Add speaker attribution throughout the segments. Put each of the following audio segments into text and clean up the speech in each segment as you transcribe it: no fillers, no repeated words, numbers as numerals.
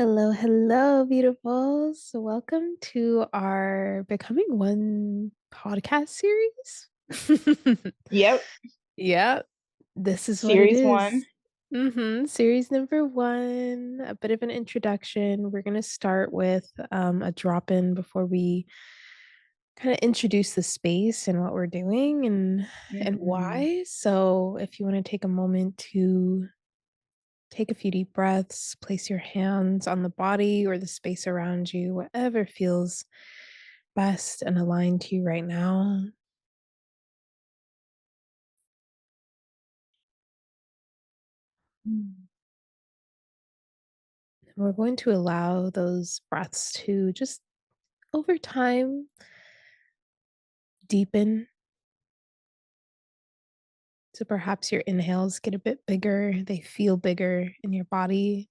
Speaker 1: Hello, hello, beautifuls. Welcome to our Becoming One podcast series.
Speaker 2: Yep,
Speaker 1: Yeah, this is what it
Speaker 2: series 1.
Speaker 1: is. Series number one, a bit of an introduction. We're going to start with a drop in before we kind of introduce the space and what we're doing and
Speaker 2: Mhm.
Speaker 1: why. So, if you want to take a moment to take a few deep breaths, place your hands on the body or the space around you, whatever feels best and aligned to you right now.
Speaker 2: Mm.
Speaker 1: And we're going to allow those breaths to just over time deepen. So perhaps your inhales get a bit bigger, they feel bigger in your body.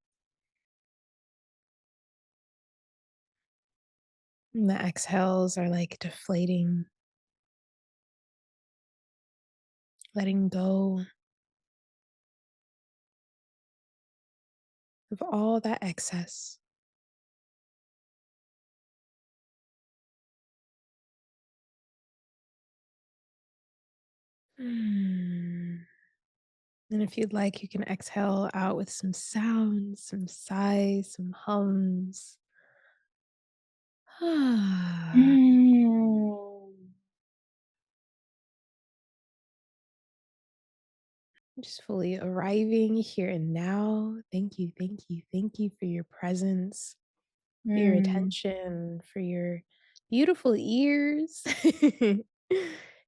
Speaker 1: And the exhales are like deflating, letting go of all that excess. Hmm. And if you'd like, you can exhale out with some sounds, some sighs, some hums.
Speaker 2: Mm.
Speaker 1: Just fully arriving here and now. Thank you, thank you, thank you for your presence, for your
Speaker 2: Mm.
Speaker 1: attention, for your beautiful ears.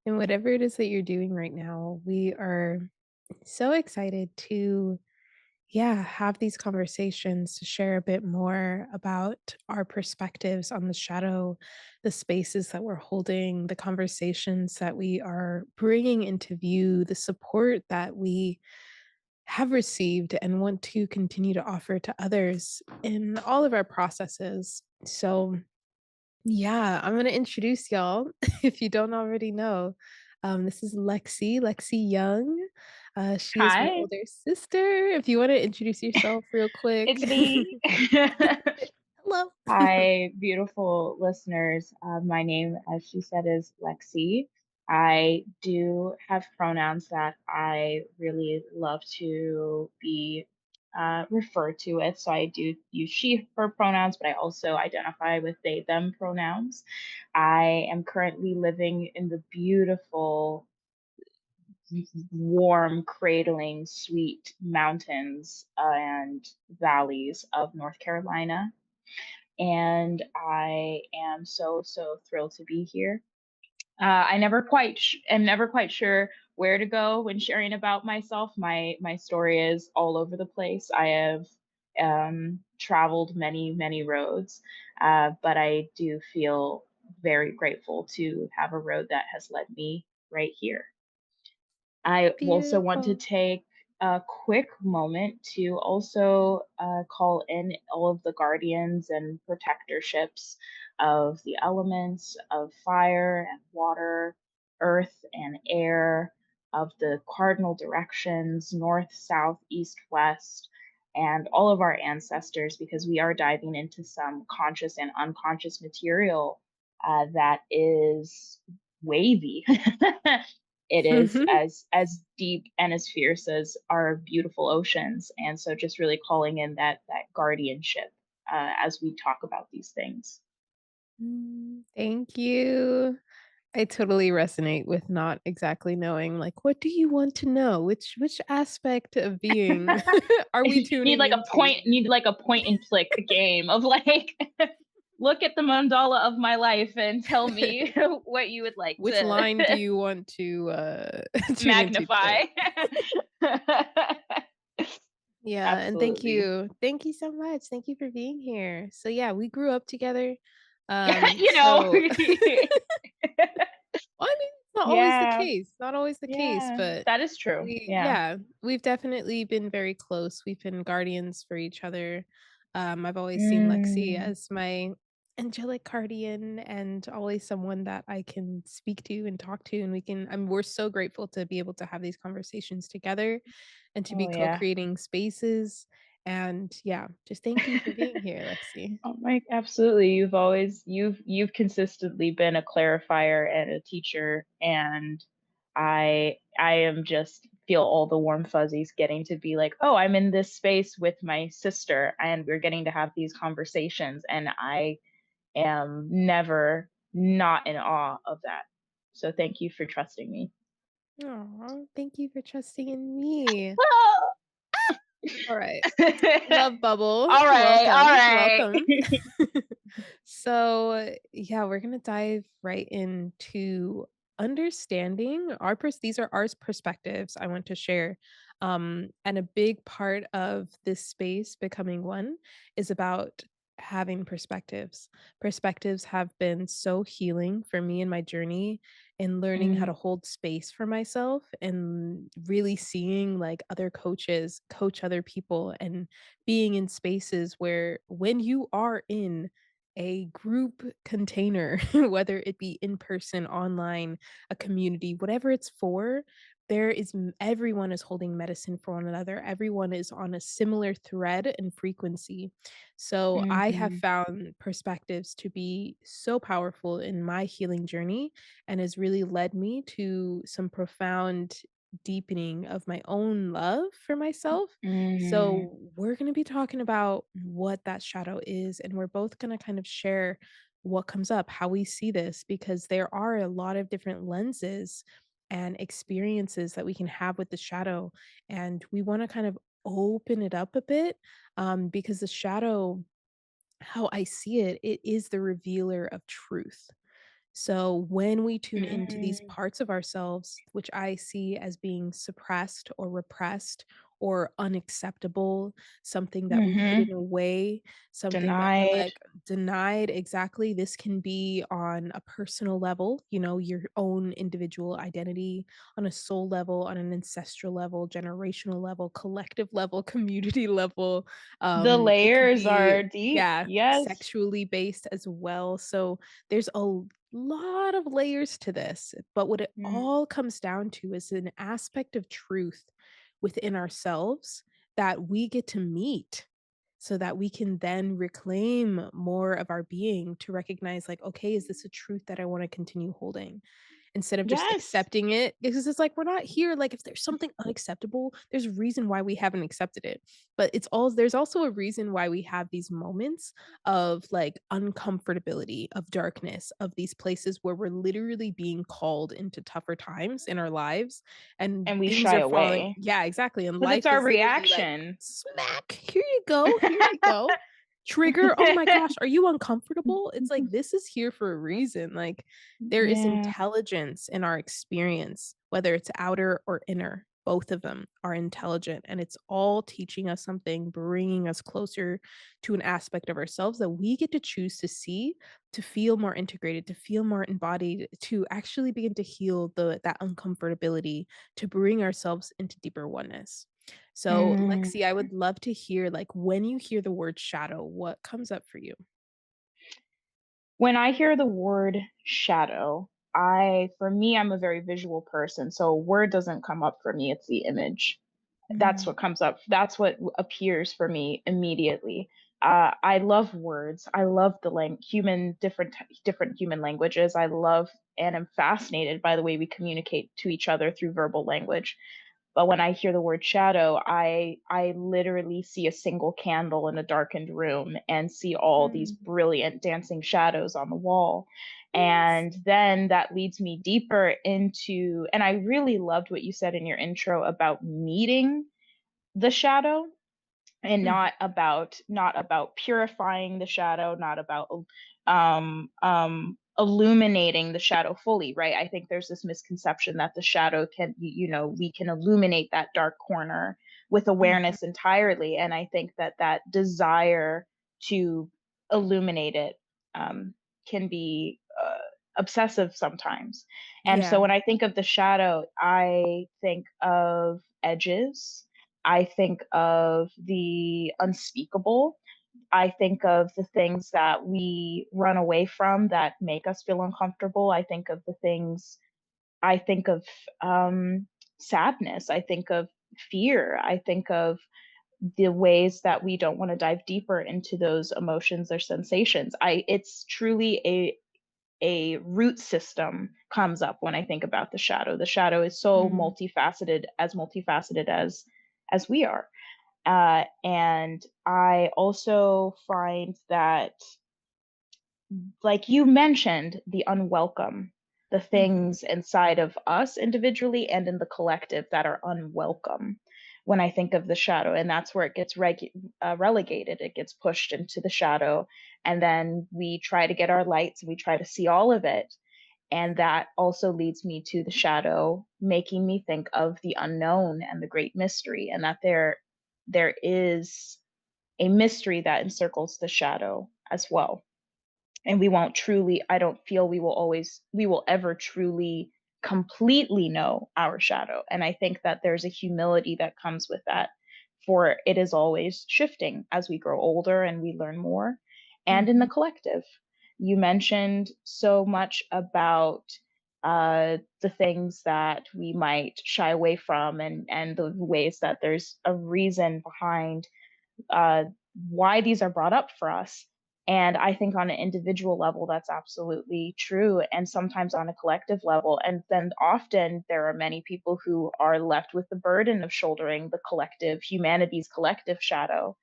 Speaker 1: And whatever it is that you're doing right now, we are so excited to have these conversations to share a bit more about our perspectives on the shadow, the spaces that we're holding, the conversations that we are bringing into view, the support that we have received and want to continue to offer to others in all of our processes. So, I'm going to introduce y'all if you don't already know. This is Lexi Young. She is my
Speaker 2: Hi,
Speaker 1: older sister. If you want to introduce yourself real quick.
Speaker 2: it's me.
Speaker 1: Hello.
Speaker 2: Hi, beautiful listeners. My name, as she said, is Lexi. I do have pronouns that I really love to be referred to with. So I do use she, her pronouns, but I also identify with they, them pronouns. I am currently living in the beautiful, warm, cradling, sweet mountains and valleys of North Carolina, and I am so thrilled to be here. I never quite am never quite sure where to go when sharing about myself. My story is all over the place. I have traveled many roads, but I do feel very grateful to have a road that has led me right here. I also want to
Speaker 1: Beautiful.
Speaker 2: take a quick moment to also call in all of the guardians and protectorships of the elements of fire and water, earth and air, of the cardinal directions, north, south, east, west, and all of our ancestors, because we are diving into some conscious and unconscious material that is wavy. It is as deep and as fierce as our beautiful oceans, and so just really calling in that guardianship as we talk about these things.
Speaker 1: Thank you. I totally resonate with not exactly knowing, like, what do you want to know? Which aspect of being are we
Speaker 2: need
Speaker 1: tuning
Speaker 2: like a
Speaker 1: into?
Speaker 2: point need like a point and click game of like look at the mandala of my life and tell me what you would like
Speaker 1: Which
Speaker 2: to
Speaker 1: line do you want to, tune into
Speaker 2: magnify.
Speaker 1: today? Yeah, and thank
Speaker 2: Absolutely.
Speaker 1: you. Thank you so much. Thank you for being here. So, yeah, we grew up together.
Speaker 2: You know.
Speaker 1: So well, I mean, it's not always the
Speaker 2: Yeah.
Speaker 1: case, not always the case,
Speaker 2: Yeah,
Speaker 1: but
Speaker 2: that is true. Yeah.
Speaker 1: we've definitely been very close. We've been guardians for each other. I've always seen Lexi
Speaker 2: Mm.
Speaker 1: as my angelic guardian and always someone that I can speak to and talk to, and we're so grateful to be able to have these conversations together and to be
Speaker 2: Oh, yeah.
Speaker 1: co-creating spaces. And yeah, just thank you for being here, Lexi.
Speaker 2: Oh my, absolutely. You've consistently been a clarifier and a teacher, and I am just feel all the warm fuzzies getting to be like, "Oh, I'm in this space with my sister and we're getting to have these conversations," and I am never not in awe of that. So thank you for trusting me.
Speaker 1: Oh, thank you for trusting in me. All right. Love bubble.
Speaker 2: All right, all
Speaker 1: Welcome.
Speaker 2: right.
Speaker 1: Welcome. So, yeah, we're going to dive right into understanding these are our perspectives I want to share. And a big part of this space becoming one is about having perspectives. Perspectives have been so healing for me in my journey in learning how
Speaker 2: Mm,
Speaker 1: to hold space for myself and really seeing like other coaches coach other people and being in spaces where when you are in a group container, whether it be in person, online, a community, whatever it's for, everyone is holding medicine for one another. Everyone is on a similar thread and frequency. So I have
Speaker 2: mhm,
Speaker 1: found perspectives to be so powerful in my healing journey and has really led me to some profound deepening of my own love for myself.
Speaker 2: mhm.
Speaker 1: So, we're going to be talking about what that shadow is, and we're both going to kind of share what comes up, how we see this, because there are a lot of different lenses and experiences that we can have with the shadow. And we want to kind of open it up a bit because the shadow, how I see it, it is the revealer of truth. So when we tune into these
Speaker 2: Mm,
Speaker 1: parts of ourselves, which I see as being suppressed or repressed or unacceptable, something that we hid
Speaker 2: mhm.
Speaker 1: away, something that we're
Speaker 2: Denied.
Speaker 1: like denied, exactly. This can be on a personal level, your own individual identity, on a soul level, on an ancestral level, generational level, collective level, community level.
Speaker 2: The
Speaker 1: It could
Speaker 2: layers
Speaker 1: be,
Speaker 2: are deep.
Speaker 1: yeah,
Speaker 2: Yes.
Speaker 1: sexually based as well. So there's a lot of layers to this, but what it
Speaker 2: Mm,
Speaker 1: all comes down to is an aspect of truth within ourselves that we get to meet so that we can then reclaim more of our being to recognize, like, okay, is this a truth that I want to continue holding? Instead of just
Speaker 2: yes.
Speaker 1: accepting it, because it's like we're not here like if there's something unacceptable, there's a reason why we haven't accepted it. But there's also a reason why we have these moments of like uncomfortability, of darkness, of these places where we're literally being called into tougher times in our lives and
Speaker 2: And we
Speaker 1: things
Speaker 2: shy
Speaker 1: are falling.
Speaker 2: away
Speaker 1: Yeah, exactly. And
Speaker 2: because it's
Speaker 1: life
Speaker 2: our
Speaker 1: is literally like,
Speaker 2: reaction.
Speaker 1: smack, here you go, here you go. Trigger, oh my gosh, are you uncomfortable? It's like this is here for a reason. Like there is
Speaker 2: Yeah.
Speaker 1: intelligence in our experience, whether it's outer or inner. Both of them are intelligent, and it's all teaching us something, bringing us closer to an aspect of ourselves that we get to choose to see, to feel more integrated, to feel more embodied, to actually begin to heal that uncomfortability, to bring ourselves into deeper oneness. So,
Speaker 2: Mm.
Speaker 1: Lexi, I would love to hear, like, when you hear the word shadow, what comes up for you?
Speaker 2: When I hear the word shadow, for me, I'm a very visual person. So a word doesn't come up for me. It's the image. That's
Speaker 1: Mm,
Speaker 2: what comes up. That's what appears for me immediately. I love words. I love the different human languages. I love and am fascinated by the way we communicate to each other through verbal language. But when I hear the word shadow, I literally see a single candle in a darkened room and see all these
Speaker 1: mm,
Speaker 2: brilliant dancing shadows on the wall.
Speaker 1: yes.
Speaker 2: And then that leads me deeper into, and I really loved what you said in your intro about meeting the shadow, and
Speaker 1: Mhm,
Speaker 2: not about purifying the shadow, not about illuminating the shadow fully, right? I think there's this misconception that the shadow can, we can illuminate that dark corner with
Speaker 1: mhm,
Speaker 2: awareness entirely, and I think that that desire to illuminate it can be obsessive sometimes. And so
Speaker 1: yeah,
Speaker 2: when I think of the shadow, I think of edges, I think of the unspeakable. I think of the things that we run away from that make us feel uncomfortable. I think of sadness. I think of fear. I think of the ways that we don't want to dive deeper into those emotions or sensations. It's truly a root system comes up when I think about the shadow. The shadow is so
Speaker 1: Mm,
Speaker 2: multifaceted as we are. And I also find that, like you mentioned, the unwelcome, the
Speaker 1: mhm,
Speaker 2: things inside of us individually and in the collective that are unwelcome when I think of the shadow. And that's where it gets relegated. It gets pushed into the shadow. And then we try to get our lights and we try to see all of it. And that also leads me to the shadow, making me think of the unknown and the great mystery, and that there is a mystery that encircles the shadow as well. And we won't truly, I don't feel we will ever truly completely know our shadow. And I think that there's a humility that comes with that, for it is always shifting as we grow older and we learn more. And in the
Speaker 1: mhm,
Speaker 2: collective, you mentioned so much about the things that we might shy away from, and the ways that there's a reason behind uh, why these are brought up for us. And I think on an individual level, that's absolutely true. And sometimes on a collective level. And then often there are many people who are left with the burden of shouldering the collective, humanity's collective shadow,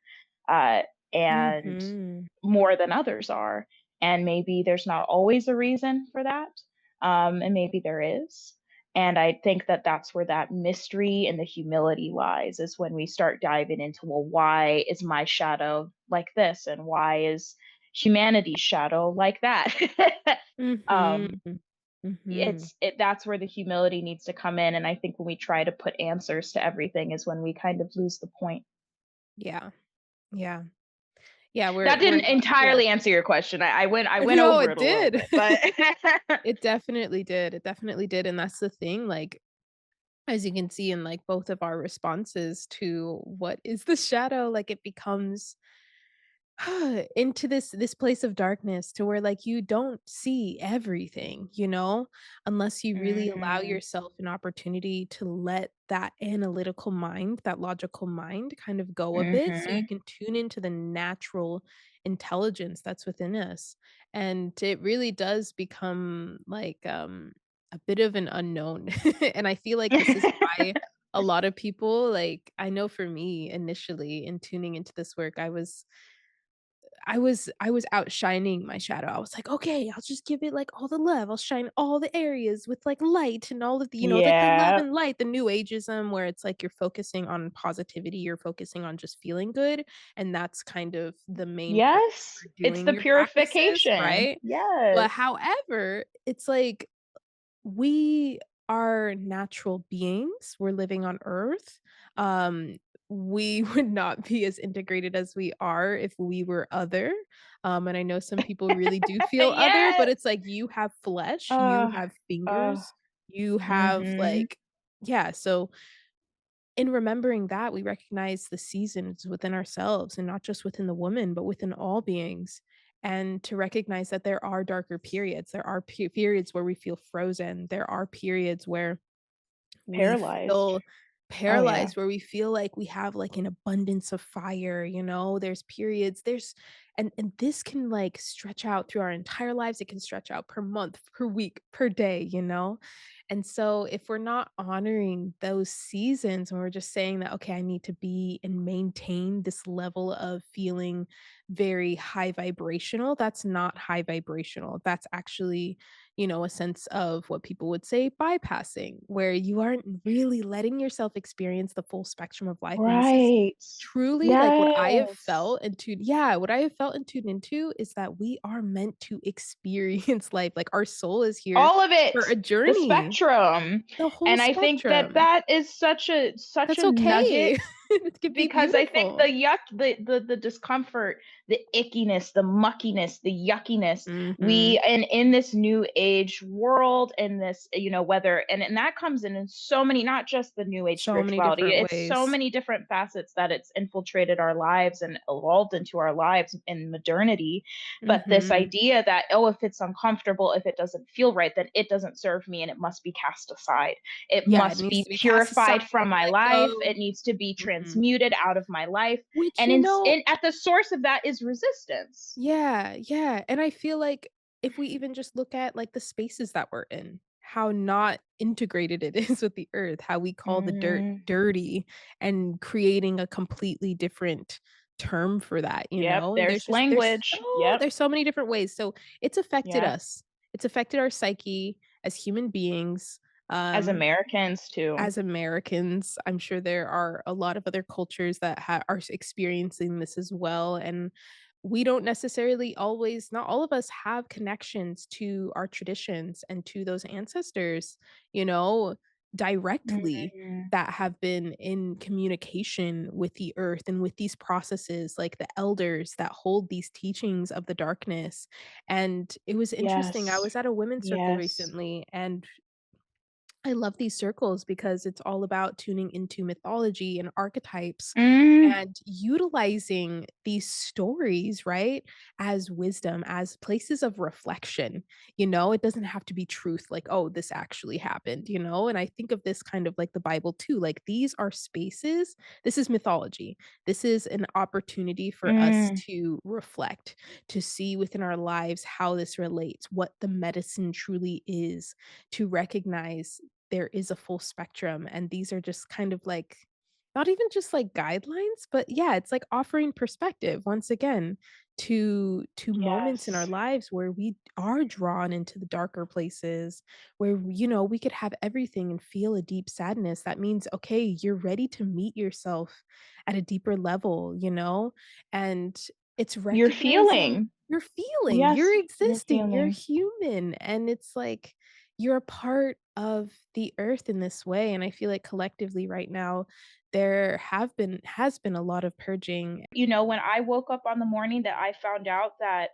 Speaker 2: uh, and
Speaker 1: mhm.
Speaker 2: more than others are. And maybe there's not always a reason for that. And maybe there is. And I think that that's where that mystery and the humility lies, is when we start diving into, well, why is my shadow like this? And why is humanity's shadow like that?
Speaker 1: Mhm,
Speaker 2: um,
Speaker 1: mhm.
Speaker 2: that's where the humility needs to come in. And I think when we try to put answers to everything is when we kind of lose the point.
Speaker 1: Yeah, yeah. Yeah,
Speaker 2: That
Speaker 1: we're
Speaker 2: didn't
Speaker 1: yeah.
Speaker 2: entirely answer your question. I went
Speaker 1: No,
Speaker 2: over
Speaker 1: it
Speaker 2: it a little
Speaker 1: did.
Speaker 2: bit, but
Speaker 1: It definitely did, it definitely did, and that's the thing, like, as you can see in, like, both of our responses to what is the shadow, like, it becomes into this place of darkness to where, like, you don't see everything, you know, unless you really allow
Speaker 2: Mhm,
Speaker 1: yourself an opportunity to let that analytical mind, that logical mind kind of go a bit so you
Speaker 2: mhm.
Speaker 1: can tune into the natural intelligence that's within us, and it really does become like, a bit of an unknown, and I feel like this is why a lot of people, like, I know for me initially in tuning into this work, I was outshining my shadow. I was like, "Okay, I'll just give it, like, all the love. I'll shine all the areas with, like, light and all of the, like, the love
Speaker 2: Yeah.
Speaker 1: and light, the new ageism where it's like you're focusing on positivity, you're focusing on just feeling good, and that's kind of the main purpose
Speaker 2: Yes,
Speaker 1: for
Speaker 2: it's
Speaker 1: doing
Speaker 2: the
Speaker 1: your practices,
Speaker 2: purification.
Speaker 1: right? But
Speaker 2: Yes.
Speaker 1: however, it's like we are natural beings, we're living on Earth, um, we would not be as integrated as we are if we were other, and I know some people really do feel other, but
Speaker 2: Yes.
Speaker 1: it's like you have flesh, you
Speaker 2: Uh,
Speaker 1: have
Speaker 2: uh,
Speaker 1: fingers, you have,
Speaker 2: mhm.
Speaker 1: like yeah, so in remembering that, we recognize the seasons within ourselves and not just within the woman, but within all beings. And to recognize that there are darker periods. There are periods where we feel frozen. There are periods where we
Speaker 2: Paralyzed.
Speaker 1: feel
Speaker 2: Oh, yeah.
Speaker 1: paralyzed, where we feel like we have, like, an abundance of fire, there's periods, there's and this can, like, stretch out through our entire lives, it can stretch out per month, per week, per day, And so if we're not honoring those seasons and we're just saying that, "Okay, I need to be and maintain this level of feeling very high vibrational," that's not high vibrational, that's actually a sense of what people would say bypassing, where you aren't really letting yourself experience the full spectrum of life. And this is
Speaker 2: Right.
Speaker 1: truly like
Speaker 2: Yes.
Speaker 1: what I have felt and tuned into is that we are meant to experience life. Like our soul is here
Speaker 2: All of
Speaker 1: for
Speaker 2: it,
Speaker 1: a
Speaker 2: the
Speaker 1: journey,
Speaker 2: spectrum.
Speaker 1: the whole
Speaker 2: And I think that
Speaker 1: spectrum.
Speaker 2: that is such
Speaker 1: That's
Speaker 2: a nugget,
Speaker 1: okay. It can be
Speaker 2: because I think
Speaker 1: beautiful.
Speaker 2: the discomfort, the ickiness, the muckiness, the yuckiness,
Speaker 1: Mhm.
Speaker 2: we and in this new age world, in this, whether and that comes in so many, not just the new age
Speaker 1: So many
Speaker 2: spirituality,
Speaker 1: different
Speaker 2: it's so
Speaker 1: ways.
Speaker 2: many different facets that it's infiltrated our lives and evolved into our lives in modernity. But this
Speaker 1: Mhm.
Speaker 2: idea that, oh, if it's uncomfortable, if it doesn't feel right, then it doesn't serve me and it must be cast aside. It
Speaker 1: Yeah, it
Speaker 2: must
Speaker 1: needs
Speaker 2: be
Speaker 1: to be cast aside
Speaker 2: purified from
Speaker 1: and
Speaker 2: my
Speaker 1: let
Speaker 2: life.
Speaker 1: go.
Speaker 2: It needs to be
Speaker 1: Mhm.
Speaker 2: transmuted out of my life.
Speaker 1: Which,
Speaker 2: And at the source of that is resistance.
Speaker 1: yeah, yeah, and I feel like if we even just look at, like, the spaces that we're in, how not integrated it is with the earth, how we call the dirt
Speaker 2: Mhm.
Speaker 1: dirty and creating a completely different term for that,
Speaker 2: Yep,
Speaker 1: and
Speaker 2: there's language. Yep.
Speaker 1: there's so many different ways, so it's affected
Speaker 2: Yeah.
Speaker 1: us. It's affected our psyche as human beings,
Speaker 2: As
Speaker 1: um,
Speaker 2: Americans too.
Speaker 1: as Americans. I'm sure there are a lot of other cultures that are experiencing this as well, and we don't necessarily always not all of us have connections to our traditions and to those ancestors, you know, directly
Speaker 2: Mhm.
Speaker 1: that have been in communication with the earth and with these processes, like the elders that hold these teachings of the darkness. And it was interesting. I
Speaker 2: Yes.
Speaker 1: was at a women's circle
Speaker 2: Yes.
Speaker 1: recently, and I love these circles because it's all about tuning into mythology and archetypes
Speaker 2: Mm.
Speaker 1: and utilizing these stories, right, as wisdom, as places of reflection. It doesn't have to be truth, like, oh, this actually happened, and I think of this kind of like the Bible too. Like, these are spaces, this is mythology. This is an opportunity for us
Speaker 2: Mm.
Speaker 1: to reflect, to see within our lives how this relates, what the medicine truly is, to recognize there is a full spectrum, and these are just kind of like not even just like guidelines, but yeah, it's like offering perspective once again to moments in our
Speaker 2: Yes.
Speaker 1: lives where we are drawn into the darker places, where we could have everything and feel a deep sadness. That means, okay, you're ready to meet yourself at a deeper level, and it's
Speaker 2: You're
Speaker 1: recognizing
Speaker 2: feeling.
Speaker 1: you're feeling,
Speaker 2: Yes,
Speaker 1: you're
Speaker 2: you're
Speaker 1: existing, you're
Speaker 2: feeling.
Speaker 1: human, and it's like you're a part of the earth in this way. And I feel like collectively right now there have been has been a lot of purging.
Speaker 2: When I woke up on the morning that I found out that,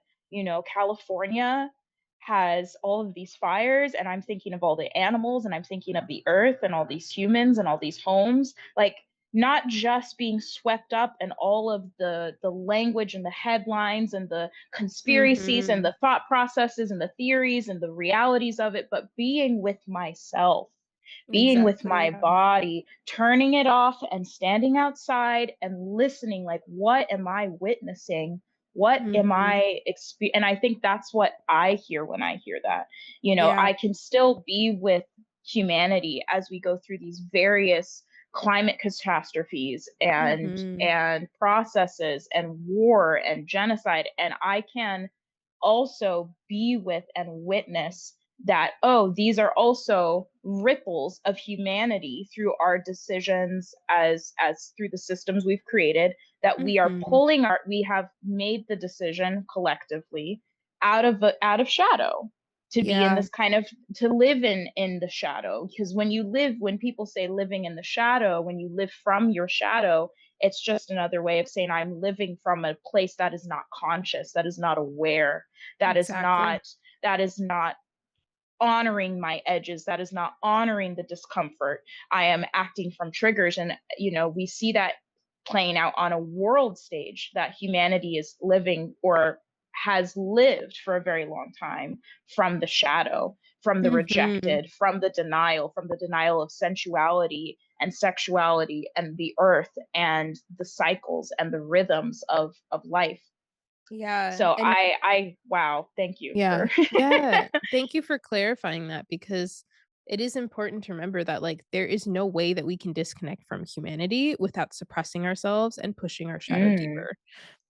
Speaker 2: California has all of these fires, and I'm thinking of all the animals, and I'm thinking of the earth and all these humans and all these homes, like, not just being swept up in all of the language and the headlines and the conspiracies and
Speaker 1: Mhm.
Speaker 2: the thought processes and the theories and the realities of it, but being with myself, being with
Speaker 1: Exactly,
Speaker 2: my
Speaker 1: yeah.
Speaker 2: body, turning it off and standing outside and listening, like, what am I witnessing? What am
Speaker 1: Mhm.
Speaker 2: I and I think that's what I hear when I hear that.
Speaker 1: Yeah.
Speaker 2: I can still be with humanity as we go through these various climate catastrophes
Speaker 1: Mhm.
Speaker 2: and processes and war and genocide, and I can also be with and witness that, oh, these are also ripples of humanity through our decisions, as through the systems we've created, that
Speaker 1: Mhm.
Speaker 2: we have made the decision collectively out of shadow, to be in
Speaker 1: Yeah,
Speaker 2: this kind of, to live in the shadow, because when people say living in the shadow, when you live from your shadow, it's just another way of saying I'm living from a place that is not conscious, that is not aware, that is
Speaker 1: exactly.
Speaker 2: not that is not honoring my edges, that is not honoring the discomfort. I am acting from triggers, and we see that playing out on a world stage, that humanity is living, or has lived for a very long time, from the shadow, from the
Speaker 1: Mhm.
Speaker 2: rejected, from the denial of sensuality and sexuality and the earth and the cycles and the rhythms of life.
Speaker 1: Yeah,
Speaker 2: So
Speaker 1: and
Speaker 2: wow, thank you
Speaker 1: yeah.
Speaker 2: for
Speaker 1: Yeah. Thank you for clarifying that, because it is important to remember that, like, there is no way that we can disconnect from humanity without suppressing ourselves and pushing our shadow
Speaker 2: Mm.
Speaker 1: deeper.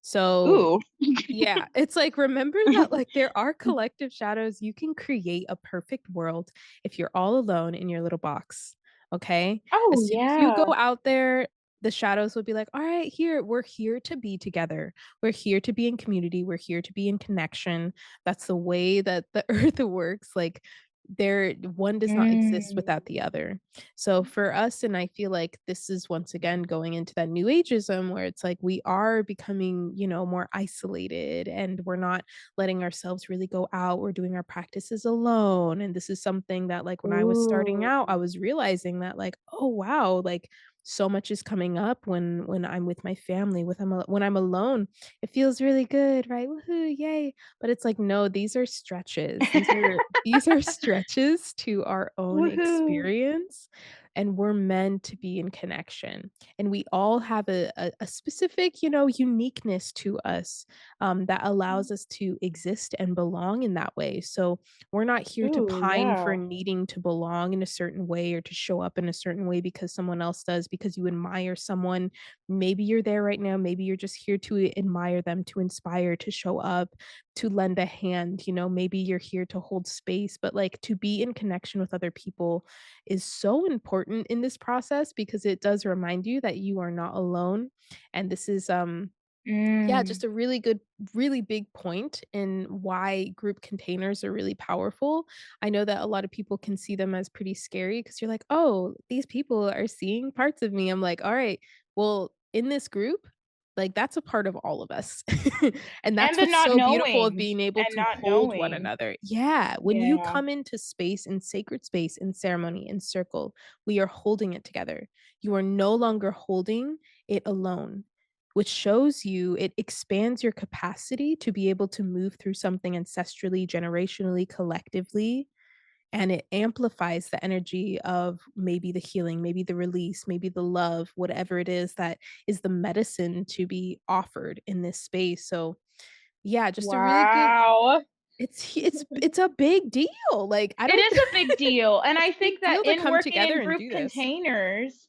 Speaker 1: So,
Speaker 2: Ooh.
Speaker 1: yeah, it's like, remember that, like, there are collective shadows. You can create a perfect world if you're all alone in your little box, okay?
Speaker 2: Oh,
Speaker 1: As soon as you go
Speaker 2: yeah.
Speaker 1: out there, the shadows will be like, "Alright, we're here to be together. We're here to be in community. We're here to be in connection." That's the way that the earth works, like, one does not exist without
Speaker 2: Mm.
Speaker 1: the other. So for us, and I feel like this is once again going into that new ageism where it's like we are becoming, more isolated, and we're not letting ourselves really go out. We're doing our practices alone. And this is something that, like, when I was starting
Speaker 2: Ooh.
Speaker 1: out, I was realizing that, like, oh wow, like, so much is coming up when I'm with my family, when I'm alone. It feels really good, right? Woohoo, yay. But it's like, no, these are stretches. These are stretches to our own
Speaker 2: Woohoo.
Speaker 1: experience, and we're meant to be in connection. And we all have a specific, uniqueness to us that allows us to exist and belong in that way. So we're not here to
Speaker 2: Ooh,
Speaker 1: pine for
Speaker 2: yeah.
Speaker 1: needing to belong in a certain way or to show up in a certain way because someone else does, because you admire someone. Maybe you're there right now. Maybe you're just here to admire them, to inspire, to show up, to lend a hand. Maybe you're here to hold space, but like to be in connection with other people is so important in this process because it does remind you that you are not alone. And this is yeah, just
Speaker 2: Mm.
Speaker 1: a really good, really big point in why group containers are really powerful. I know that a lot of people can see them as pretty scary because you're like, oh, these people are seeing parts of me. I'm like, all right, well, in this group, like that's a part of all of us. And that's
Speaker 2: And the
Speaker 1: what's
Speaker 2: not
Speaker 1: so beautiful of
Speaker 2: knowing,
Speaker 1: being able
Speaker 2: and
Speaker 1: to
Speaker 2: not
Speaker 1: hold one
Speaker 2: knowing.
Speaker 1: another. Yeah. When you
Speaker 2: Yeah.
Speaker 1: come into space, in sacred space, in ceremony, in circle, we are holding it together. You are no longer holding it alone, which shows you it expands your capacity to be able to move through something ancestrally, generationally, collectively, and it amplifies the energy of maybe the healing, maybe the release, maybe the love, whatever it is that is the medicine to be offered in this space. So, yeah, just a really good
Speaker 2: Wow.
Speaker 1: it's a big deal. Like, I
Speaker 2: It
Speaker 1: don't
Speaker 2: is a big deal, and
Speaker 1: it's
Speaker 2: I
Speaker 1: a big
Speaker 2: think that
Speaker 1: deal to come together and do this.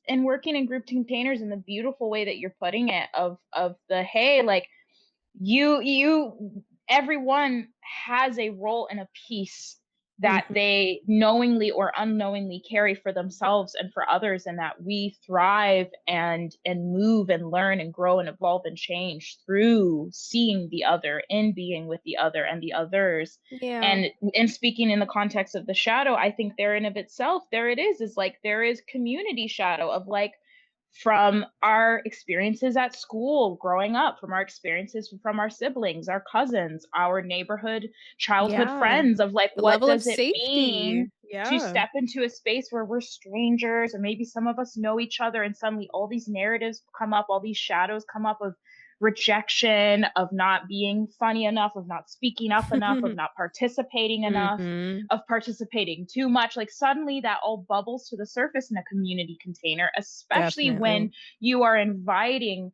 Speaker 2: in working in group containers in the beautiful way that you're putting it of the, "Hey, like, you everyone has a role and a piece that
Speaker 1: Mhm.
Speaker 2: they knowingly or unknowingly carry for themselves and for others, and that we thrive and move and learn and grow and evolve and change through seeing the other, in being with the other and the others.
Speaker 1: Yeah.
Speaker 2: And speaking in the context of the shadow, I think there in of itself, there it is like there is community shadow of like from our experiences at school growing up, from our experiences from our siblings, our cousins, our neighborhood childhood
Speaker 1: Yeah.
Speaker 2: friends of like,
Speaker 1: The
Speaker 2: what
Speaker 1: level of
Speaker 2: does it
Speaker 1: safety.
Speaker 2: mean to
Speaker 1: Yeah.
Speaker 2: step into a space where we're strangers, or maybe some of us know each other, and suddenly all these narratives come up, all these shadows come up of rejection, of not being funny enough, of not speaking up enough, of not participating enough,
Speaker 1: Mhm.
Speaker 2: of participating too much. Like suddenly that all bubbles to the surface in a community container, especially
Speaker 1: Definitely.
Speaker 2: you are inviting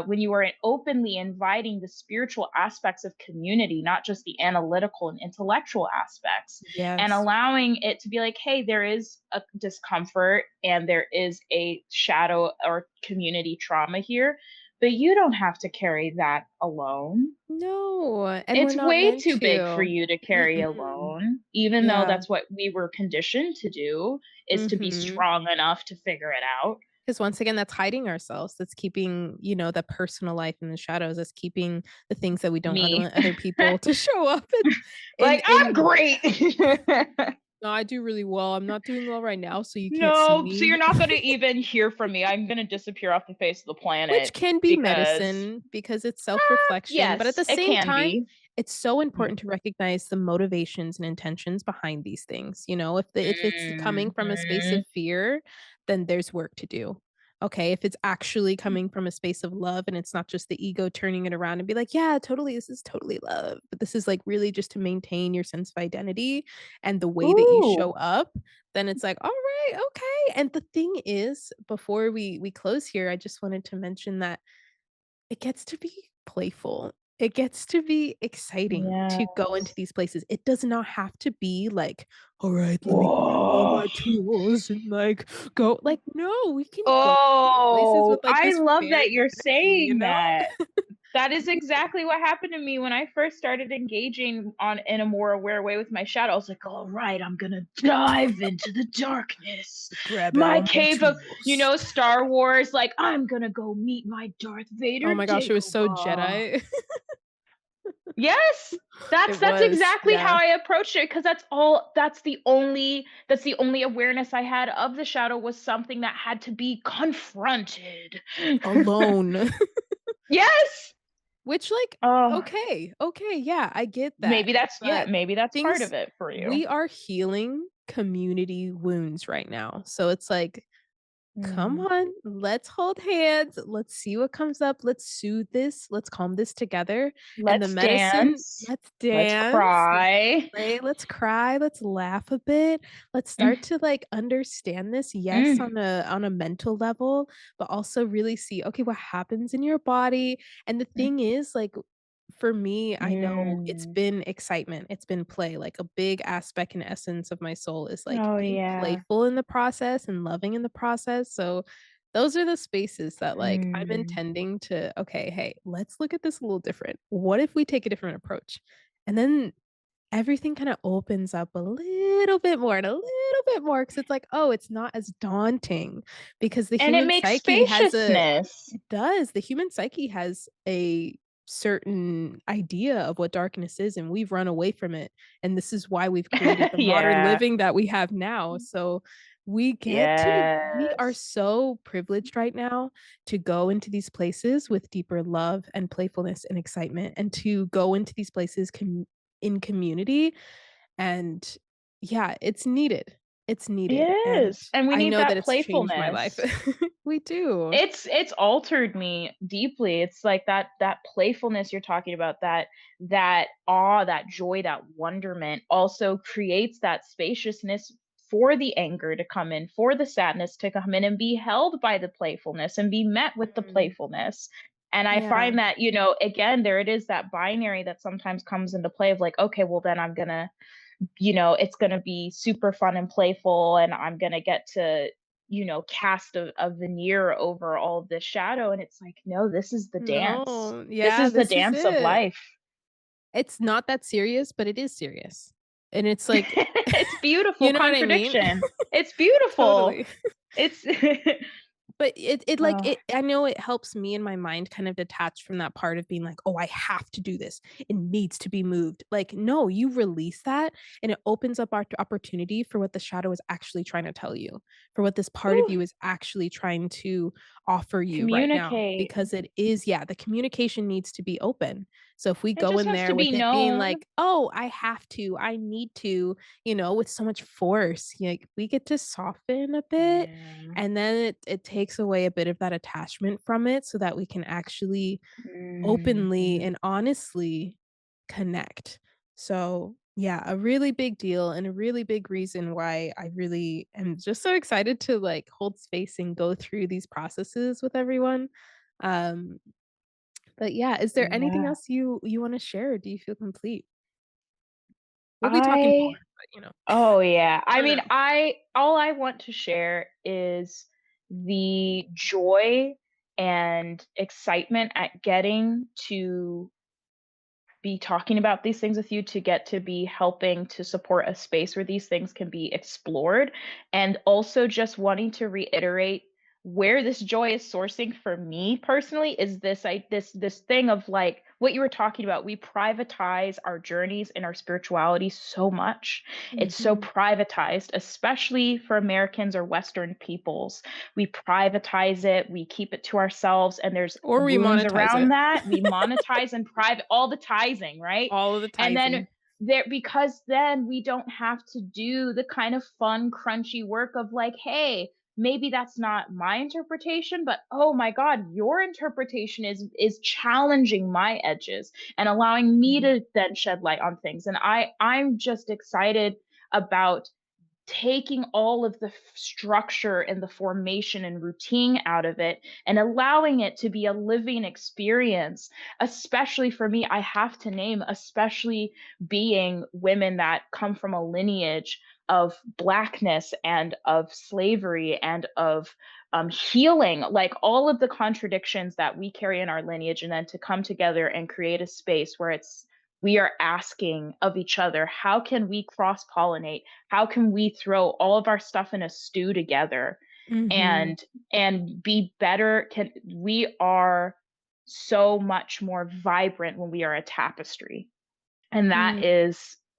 Speaker 2: when you are openly inviting the spiritual aspects of community, not just the analytical and intellectual aspects, and
Speaker 1: Yes.
Speaker 2: allowing it to be like, hey, there is a discomfort and there is a shadow or community trauma here, but you don't have to carry that alone.
Speaker 1: No, and we're
Speaker 2: It's
Speaker 1: not
Speaker 2: way
Speaker 1: meant
Speaker 2: too big for
Speaker 1: to.
Speaker 2: you to carry
Speaker 1: Mm-mm.
Speaker 2: alone, even though
Speaker 1: Yeah.
Speaker 2: that's what we were conditioned to do, is to be
Speaker 1: Mhm.
Speaker 2: strong enough to figure it out.
Speaker 1: 'Cause once again, that's hiding ourselves. That's keeping, the personal life in the shadows. That's keeping the things that we don't
Speaker 2: Me.
Speaker 1: want other people to show up in
Speaker 2: Like, I'm
Speaker 1: in
Speaker 2: great.
Speaker 1: "No, I do really well. I'm not doing well right now, so you can't see
Speaker 2: No, so
Speaker 1: me."
Speaker 2: you're not gonna even hear from me. I'm gonna disappear off the face of the
Speaker 1: Which
Speaker 2: planet
Speaker 1: can be
Speaker 2: because
Speaker 1: medicine because it's self-reflection, but at
Speaker 2: yes,
Speaker 1: the
Speaker 2: it
Speaker 1: same
Speaker 2: can
Speaker 1: time,
Speaker 2: be.
Speaker 1: it's so
Speaker 2: Mm.
Speaker 1: important to recognize the motivations and intentions behind these things, if it's coming from a space
Speaker 2: Mhm.
Speaker 1: of fear, then there's work to do. Okay, if it's actually coming from a space of love and it's not just the ego turning it around and be like, "Yeah, totally, this is totally love," but this is, like, really just to maintain your sense of identity and the way that you show
Speaker 2: Ooh.
Speaker 1: up, then it's like, "Alright, okay," and the thing is, before we close here, I just wanted to mention that it gets to be playful. It gets to be exciting to go into
Speaker 2: Yes.
Speaker 1: these places. It does not have to be like, "Alright, let me grab all
Speaker 2: Woah.
Speaker 1: my tools and, like, go." Like, no, we can go to these places with,
Speaker 2: Oh,
Speaker 1: like,
Speaker 2: I
Speaker 1: this
Speaker 2: love
Speaker 1: fairy
Speaker 2: that you're
Speaker 1: energy, you
Speaker 2: saying
Speaker 1: know?
Speaker 2: that. That is exactly what happened to me when I first started engaging on in a more aware way with my shadow. I was like, "All right, I'm gonna dive into the darkness.
Speaker 1: Grabbing
Speaker 2: My
Speaker 1: all my
Speaker 2: cave of,"
Speaker 1: tools.
Speaker 2: Star Wars, like, "I'm gonna go meet my Darth
Speaker 1: Oh
Speaker 2: Vader
Speaker 1: my gosh, it was so
Speaker 2: Dagobah."
Speaker 1: Jedi.
Speaker 2: Yes.
Speaker 1: It
Speaker 2: That's
Speaker 1: was,
Speaker 2: exactly how
Speaker 1: yeah.
Speaker 2: I approached it, because that's the only awareness I had of the shadow, was something that had to be confronted.
Speaker 1: Alone.
Speaker 2: Yes!
Speaker 1: Which, like,
Speaker 2: Oh,
Speaker 1: okay, yeah, I get that, but
Speaker 2: maybe that's part of
Speaker 1: things
Speaker 2: it for you.
Speaker 1: we are healing community wounds right now, so it's like Come
Speaker 2: Mm.
Speaker 1: on, let's hold hands. Let's see what comes up. Let's soothe this. Let's calm this together. And the
Speaker 2: Let's
Speaker 1: medicine,
Speaker 2: dance.
Speaker 1: let's
Speaker 2: Let's
Speaker 1: dance, let's
Speaker 2: cry.
Speaker 1: play, let's cry, let's laugh a bit. Let's start to like understand this, yes,
Speaker 2: Mm,
Speaker 1: on a mental level, but also really see, okay, what happens in your body. And the
Speaker 2: mm,
Speaker 1: thing is, like, for me, I know it's
Speaker 2: mm.
Speaker 1: been excitement, it's been play, like, a big aspect and essence of my soul is, like,
Speaker 2: Oh,
Speaker 1: being
Speaker 2: yeah.
Speaker 1: playful in the process and loving in the process, so those are the spaces that, like, I'm
Speaker 2: Mm.
Speaker 1: intending to, "Okay, hey, let's look at this a little different. What if we take a different approach?" And then everything kinda opens up a little bit more and a little bit more because it's like, "Oh, it's not as daunting," because the
Speaker 2: And it
Speaker 1: human
Speaker 2: makes
Speaker 1: psyche has a
Speaker 2: spaciousness.
Speaker 1: it does. The human psyche has a certain idea of what darkness is, and we've run away from it, and this is why we've created the modern
Speaker 2: Yeah.
Speaker 1: living that we have now, so we are
Speaker 2: Yes.
Speaker 1: so privileged right now to go into these places with deeper love and playfulness and excitement, and to go into these places in community, and yeah, it's needed. It's needed,
Speaker 2: It
Speaker 1: and
Speaker 2: is, and we
Speaker 1: I
Speaker 2: need
Speaker 1: know that
Speaker 2: that
Speaker 1: it's changed my life.
Speaker 2: playfulness.
Speaker 1: We do.
Speaker 2: It's altered me deeply. It's like that playfulness you're talking about, that awe, that joy, that wonderment also creates that spaciousness for the anger to come in, for the sadness to come in and be held by the playfulness and be met with the
Speaker 1: Mm.
Speaker 2: playfulness. And I
Speaker 1: Yeah.
Speaker 2: find that, again, there it is, that binary that sometimes comes into play of like, okay, well then I'm gonna, it's going to be super fun and playful, and I'm going to get to, cast a veneer over all of this shadow. And it's like, no, this is the dance.
Speaker 1: No.
Speaker 2: This
Speaker 1: Yeah,
Speaker 2: is the
Speaker 1: this is
Speaker 2: dance of
Speaker 1: it.
Speaker 2: life.
Speaker 1: It's not that serious, but it is serious. And it's like
Speaker 2: It's beautiful
Speaker 1: you know what I mean?
Speaker 2: contradiction. It's beautiful.
Speaker 1: Totally.
Speaker 2: It's
Speaker 1: But it like
Speaker 2: oh,
Speaker 1: it I know it helps me in my mind kind of detach from that part of being like, "Oh, I have to do this. It needs to be moved." Like, no, you release that and it opens up opportunity for what the shadow is actually trying to tell you, for what this part of
Speaker 2: whew,
Speaker 1: you is actually trying to offer you right now.
Speaker 2: communicate.
Speaker 1: Because it is, yeah, the communication needs to be open. So if we
Speaker 2: It
Speaker 1: go
Speaker 2: just
Speaker 1: in
Speaker 2: has to
Speaker 1: there
Speaker 2: be
Speaker 1: with it being
Speaker 2: known.
Speaker 1: like, "Oh, I have to, I need to," with so much force, like, we get to soften a bit
Speaker 2: Yeah.
Speaker 1: and then it takes away a bit of that attachment from it so that we can actually openly
Speaker 2: Mhm.
Speaker 1: and honestly connect. So, yeah, a really big deal and a really big reason why I really am just so excited to, like, hold space and go through these processes with everyone. Um, but yeah, is there anything
Speaker 2: Yeah.
Speaker 1: else you wanna share, or do you feel complete? We'll be talking
Speaker 2: I
Speaker 1: more, but,
Speaker 2: Oh yeah. I
Speaker 1: for
Speaker 2: mean,
Speaker 1: now.
Speaker 2: I all I want to share is the joy and excitement at getting to be talking about these things with you, to get to be helping to support a space where these things can be explored, and also just wanting to reiterate where this joy is sourcing for me personally is this thing of like what you were talking about. We privatize our journeys and our spirituality so much. It's so
Speaker 1: Mhm.
Speaker 2: privatized, especially for Americans or Western peoples. We privatize it, we keep it to ourselves, and there's
Speaker 1: Or we
Speaker 2: wounds
Speaker 1: monetize
Speaker 2: around
Speaker 1: it.
Speaker 2: that. We monetize and private all the tizing, right?
Speaker 1: All of the
Speaker 2: And then
Speaker 1: tizing.
Speaker 2: there, because then we don't have to do the kind of fun, crunchy work of like, hey, maybe that's not my interpretation, but oh my God, your interpretation is challenging my edges and allowing me
Speaker 1: Mhm.
Speaker 2: to then shed light on things. And I'm just excited about taking all of the structure and the formation and routine out of it and allowing it to be a living experience. Especially for me, I have to name, especially being women that come from a lineage of blackness and of slavery and of healing, like all of the contradictions that we carry in our lineage, and then to come together and create a space where we are asking of each other, how can we cross pollinate? How can we throw all of our stuff in a stew together
Speaker 1: Mhm.
Speaker 2: and be better? Can We are so much more vibrant when we are a tapestry. And
Speaker 1: Mm.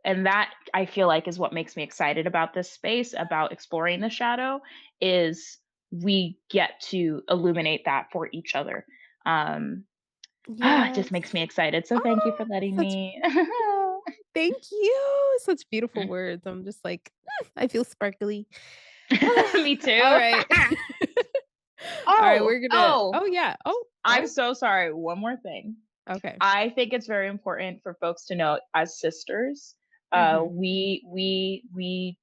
Speaker 2: that I feel like is what makes me excited about this space, about exploring the shadow, is we get to illuminate that for each other. Um, it just
Speaker 1: Yes.
Speaker 2: makes me excited. So thank you for
Speaker 1: Oh,
Speaker 2: letting
Speaker 1: such
Speaker 2: me.
Speaker 1: thank you. Such beautiful words. I'm just like, I feel sparkly.
Speaker 2: Me too.
Speaker 1: All right. Alright,
Speaker 2: Oh,
Speaker 1: we're gonna
Speaker 2: oh,
Speaker 1: oh, yeah. Oh,
Speaker 2: I'm
Speaker 1: oh,
Speaker 2: so sorry. One more thing.
Speaker 1: okay.
Speaker 2: I think it's very important for folks to know as sisters,
Speaker 1: Mhm.
Speaker 2: we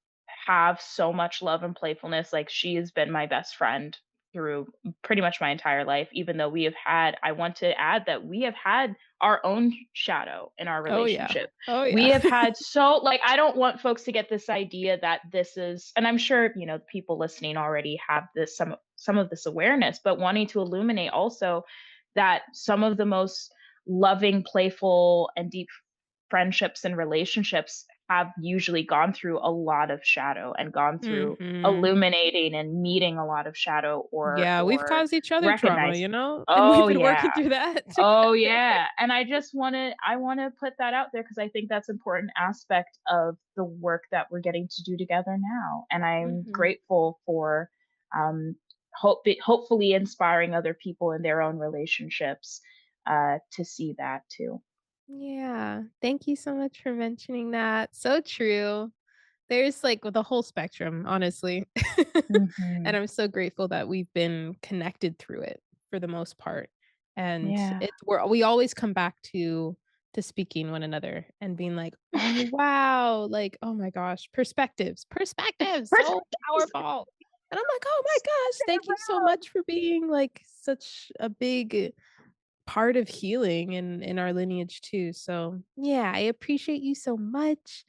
Speaker 2: have so much love and playfulness. Like she has been my best friend through pretty much my entire life, even though we have had I want to add that we have had our own shadow in our
Speaker 1: Oh, yeah.
Speaker 2: relationship.
Speaker 1: Oh,
Speaker 2: We
Speaker 1: yeah.
Speaker 2: have had so like I don't want folks to get this idea that this is and I'm sure, people listening already have this some of this awareness, but wanting to illuminate also that some of the most loving, playful, and deep friendships and relationships have usually gone through a lot of shadow and gone through
Speaker 1: Mhm.
Speaker 2: illuminating and meeting a lot of shadow
Speaker 1: Yeah, we've
Speaker 2: or
Speaker 1: caused each other trauma,
Speaker 2: recognizing.
Speaker 1: and we've
Speaker 2: Oh
Speaker 1: been
Speaker 2: yeah.
Speaker 1: working through that
Speaker 2: Oh
Speaker 1: together.
Speaker 2: yeah. And I want to put that out there because I think that's important aspect of the work that we're getting to do together now. And I'm
Speaker 1: Mhm.
Speaker 2: grateful for um hopefully inspiring other people in their own relationships to see that too.
Speaker 1: Yeah. Thank you so much for mentioning that. So true. There's, like, the whole spectrum, honestly. And
Speaker 2: Mhm.
Speaker 1: I'm so grateful that we've been connected through it for the most part. And
Speaker 2: Yeah.
Speaker 1: we always come back to speaking one another and being like, "Oh, wow." Like, "Oh my gosh, perspectives, perspectives, so
Speaker 2: Perspectives.
Speaker 1: powerful." And I'm like, "Oh my gosh,
Speaker 2: Spin
Speaker 1: thank you so
Speaker 2: around.
Speaker 1: much for being, like, such a big part of healing in our lineage too. So, yeah, I appreciate you so much.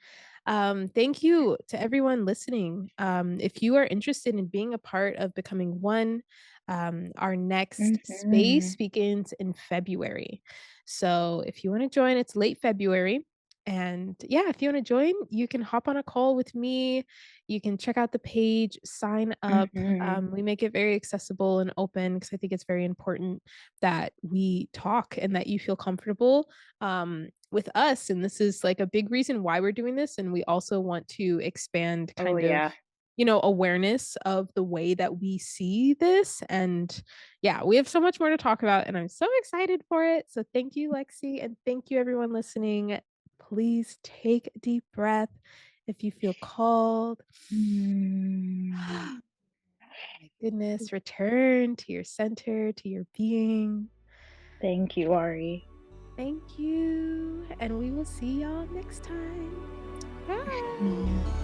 Speaker 1: Thank you to everyone listening. If you are interested in being a part of becoming one, our next space
Speaker 2: Mhm.
Speaker 1: begins in February. So, if you want to join, it's late February. And yeah, if you want to join, you can hop on a call with me. You can check out the page, sign up.
Speaker 2: Mhm.
Speaker 1: We make it very accessible and open because I think it's very important that we talk and that you feel comfortable with us. And this is like a big reason why we're doing this. And we also want to expand
Speaker 2: Oh
Speaker 1: kind of,
Speaker 2: yeah.
Speaker 1: awareness of the way that we see this. And yeah, we have so much more to talk about. And I'm so excited for it. So thank you, Lexi. And thank you, everyone listening. Please take a deep breath if you feel called.
Speaker 2: Mm.
Speaker 1: My goodness, return to your center, to your being.
Speaker 2: Thank you, Ari.
Speaker 1: Thank you, and we will see y'all next time. Bye.